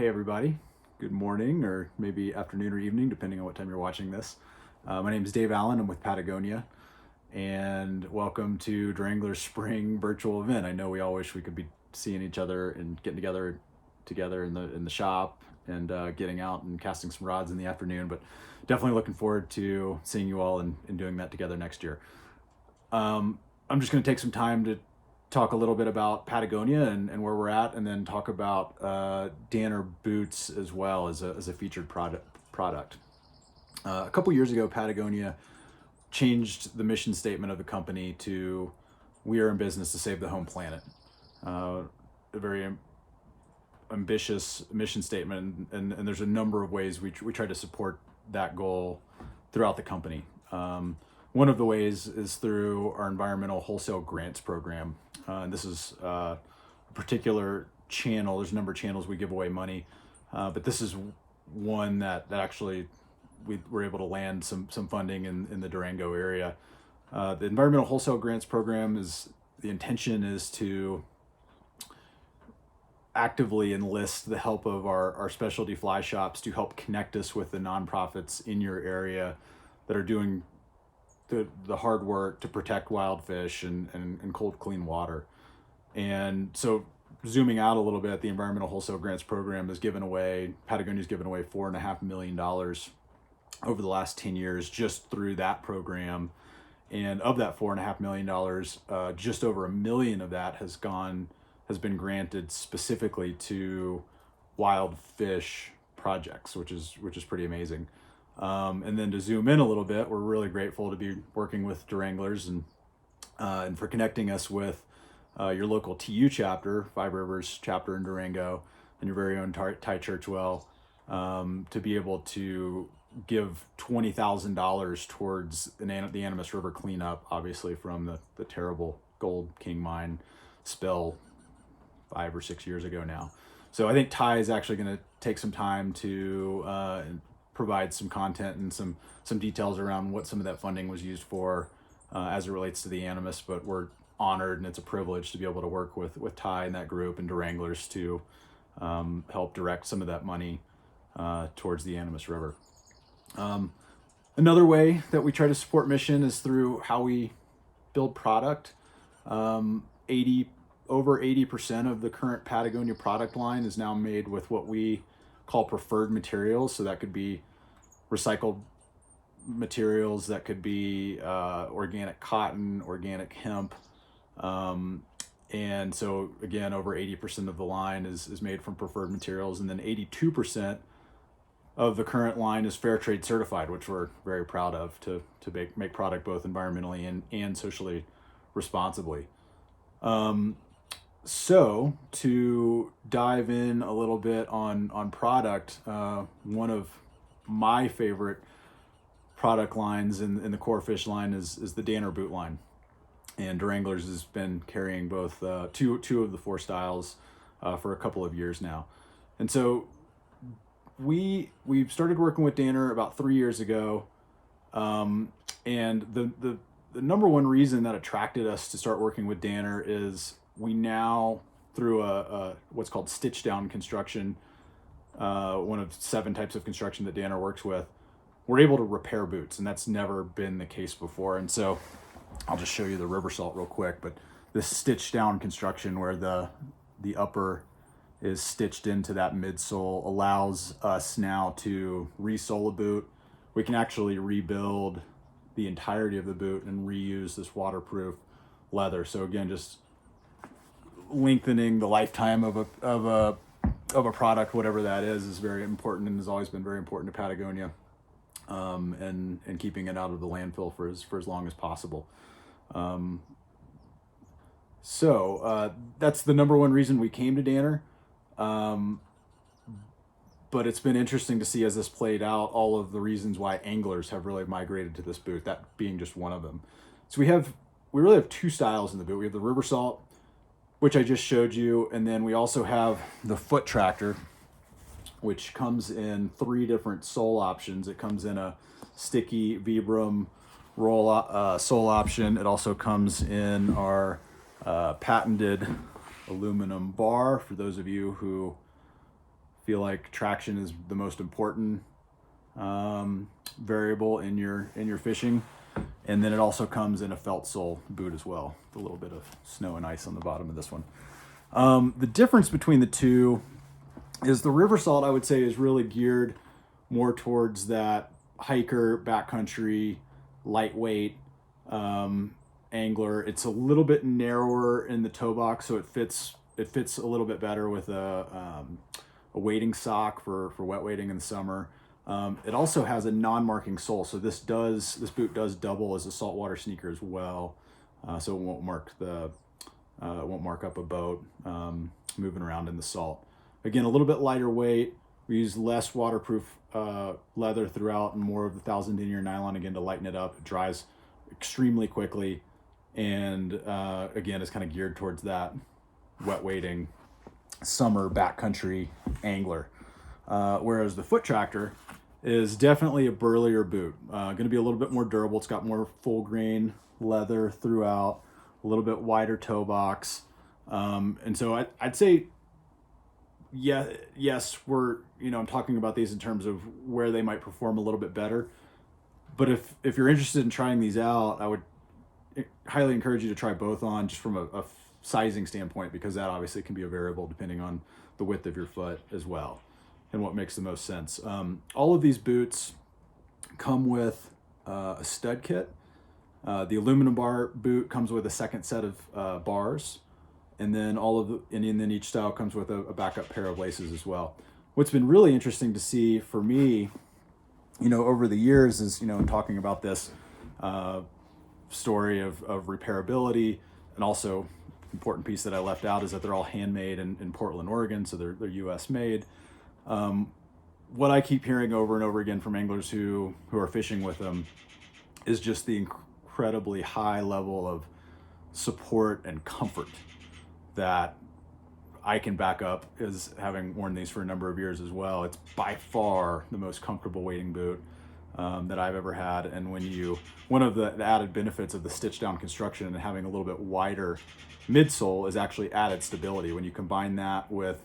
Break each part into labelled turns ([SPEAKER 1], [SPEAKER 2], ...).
[SPEAKER 1] Hey everybody, good morning or maybe afternoon or evening depending on what time you're watching this. My name is Dave Allen, I'm with Patagonia, and welcome to Duranglers spring virtual event. I know we all wish we could be seeing each other and getting together in the shop and getting out and casting some rods in the afternoon, but definitely looking forward to seeing you all and doing that together next year. I'm just going to take some time to talk a little bit about Patagonia and where we're at, and then talk about Danner boots as well as a featured product. A couple years ago, Patagonia changed the mission statement of the company to "We are in business to save the home planet." A very ambitious mission statement, and there's a number of ways we try to support that goal throughout the company. One of the ways is through our environmental wholesale grants program. And this is a particular channel. There's a number of channels we give away money, but this is one that actually we were able to land some funding in the Durango area. The environmental wholesale grants program the intention is to actively enlist the help of our specialty fly shops to help connect us with the nonprofits in your area that are doing the hard work to protect wild fish and cold, clean water. And so zooming out a little bit, the Environmental Wholesale Grants Program Patagonia's given away $4.5 million over the last 10 years just through that program. And of that $4.5 million, just over $1 million of that has been granted specifically to wild fish projects, which is pretty amazing. And then to zoom in a little bit, we're really grateful to be working with Duranglers and for connecting us with your local TU chapter, Five Rivers chapter in Durango, and your very own Thai church to be able to give $20,000 towards the Animas River cleanup, obviously from the terrible gold king mine spill 5 or 6 years ago now. So I think Ty is actually going to take some time to provide some content and some details around what some of that funding was used for as it relates to the Animas, but we're honored and it's a privilege to be able to work with Ty and that group and Duranglers to help direct some of that money towards the Animas River. Another way that we try to support mission is through how we build product. Over 80% of the current Patagonia product line is now made with what we call preferred materials. So that could be recycled materials, that could be organic cotton, organic hemp. And so again, over 80% of the line is made from preferred materials. And then 82% of the current line is fair trade certified, which we're very proud of to make product both environmentally and socially responsibly. So to dive in a little bit on product, one of my favorite product lines in the core fish line is the Danner boot line. And Duranglers has been carrying both two of the 4 styles for a couple of years now. And so we started working with Danner about 3 years ago. And the number one reason that attracted us to start working with Danner is we now, through a what's called stitch down construction, one of 7 types of construction that Danner works with, we're able to repair boots, and that's never been the case before. And so I'll just show you the river salt real quick, but this stitch down construction where the upper is stitched into that midsole allows us now to resole a boot. We can actually rebuild the entirety of the boot and reuse this waterproof leather. So again, just lengthening the lifetime of a product, whatever that is very important and has always been very important to Patagonia, and keeping it out of the landfill for as long as possible. So that's the number one reason we came to Danner. But it's been interesting to see as this played out, all of the reasons why anglers have really migrated to this boot, that being just one of them. So we really have 2 styles in the boot. We have the river salt, which I just showed you, and then we also have the foot tractor, which comes in 3 different sole options. It comes in a sticky Vibram sole option. It also comes in our patented aluminum bar. For those of you who Feel like traction is the most important variable in your fishing. And then it also comes in a felt sole boot as well, with a little bit of snow and ice on the bottom of this one. The difference between the two is the River Salt, I would say, is really geared more towards that hiker, backcountry, lightweight angler. It's a little bit narrower in the toe box, so it fits a little bit better with a wading sock for wet wading in the summer. It also has a non-marking sole, so this boot does double as a saltwater sneaker as well, so it won't mark up a boat moving around in the salt. Again, a little bit lighter weight. We use less waterproof leather throughout and more of the 1,000 denier nylon again to lighten it up. It dries extremely quickly, and again, it's kind of geared towards that wet wading summer backcountry angler. Whereas the Foot Tractor is definitely a burlier boot. Going to be a little bit more durable. It's got more full grain leather throughout, a little bit wider toe box. And so I'd say, yes, I'm talking about these in terms of where they might perform a little bit better. But if you're interested in trying these out, I would highly encourage you to try both on, just from a sizing standpoint, because that obviously can be a variable depending on the width of your foot as well and what makes the most sense. All of these boots come with a stud kit. The aluminum bar boot comes with a second set of bars, and then and then each style comes with a backup pair of laces as well. What's been really interesting to see for me, over the years is, in talking about this story of repairability, and also important piece that I left out is that they're all handmade in Portland, Oregon, so they're U.S. made. What I keep hearing over and over again from anglers who are fishing with them is just the incredibly high level of support and comfort that I can back up as having worn these for a number of years as well. It's by far the most comfortable wading boot that I've ever had. And one of the added benefits of the stitch down construction and having a little bit wider midsole is actually added stability. When you combine that with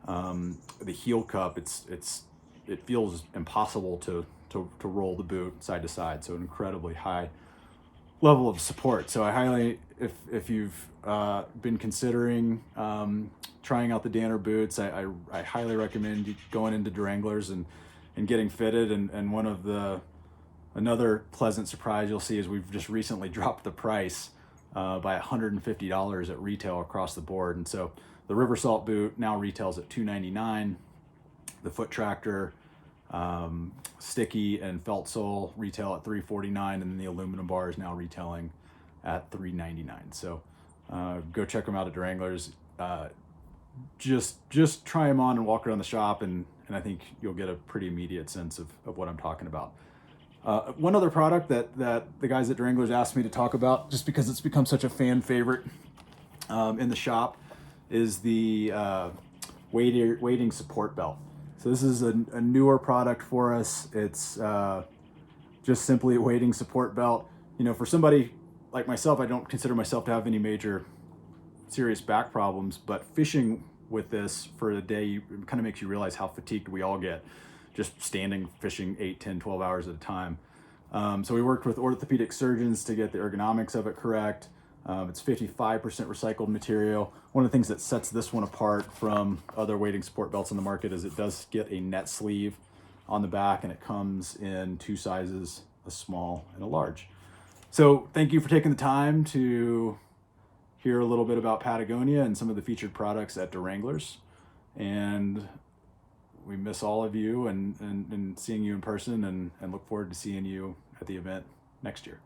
[SPEAKER 1] the heel cup, it feels impossible to roll the boot side to side. So an incredibly high level of support. So I highly, if you've been considering trying out the Danner boots, I highly recommend you going into Duranglers and getting fitted. And another pleasant surprise you'll see is we've just recently dropped the price by $150 at retail across the board. And so the River Salt boot now retails at $299. The Foot Tractor sticky and felt sole retail at $349, and then the aluminum bar is now retailing at $399. So go check them out at Duranglers. Just try them on and walk around the shop, and I think you'll get a pretty immediate sense of what I'm talking about. One other product that the guys at Duranglers asked me to talk about, just because it's become such a fan favorite in the shop, is the wading support belt. So this is a newer product for us. It's just simply a wading support belt. For somebody like myself, I don't consider myself to have any major serious back problems, but fishing with this for a day kind of makes you realize how fatigued we all get just standing fishing 8, 10, 12 hours at a time. So we worked with orthopedic surgeons to get the ergonomics of it correct. It's 55% recycled material. One of the things that sets this one apart from other wading support belts on the market is it does get a net sleeve on the back, and it comes in 2 sizes, a small and a large. So thank you for taking the time to hear a little bit about Patagonia and some of the featured products at Duranglers. And we miss all of you and seeing you in person, and look forward to seeing you at the event next year.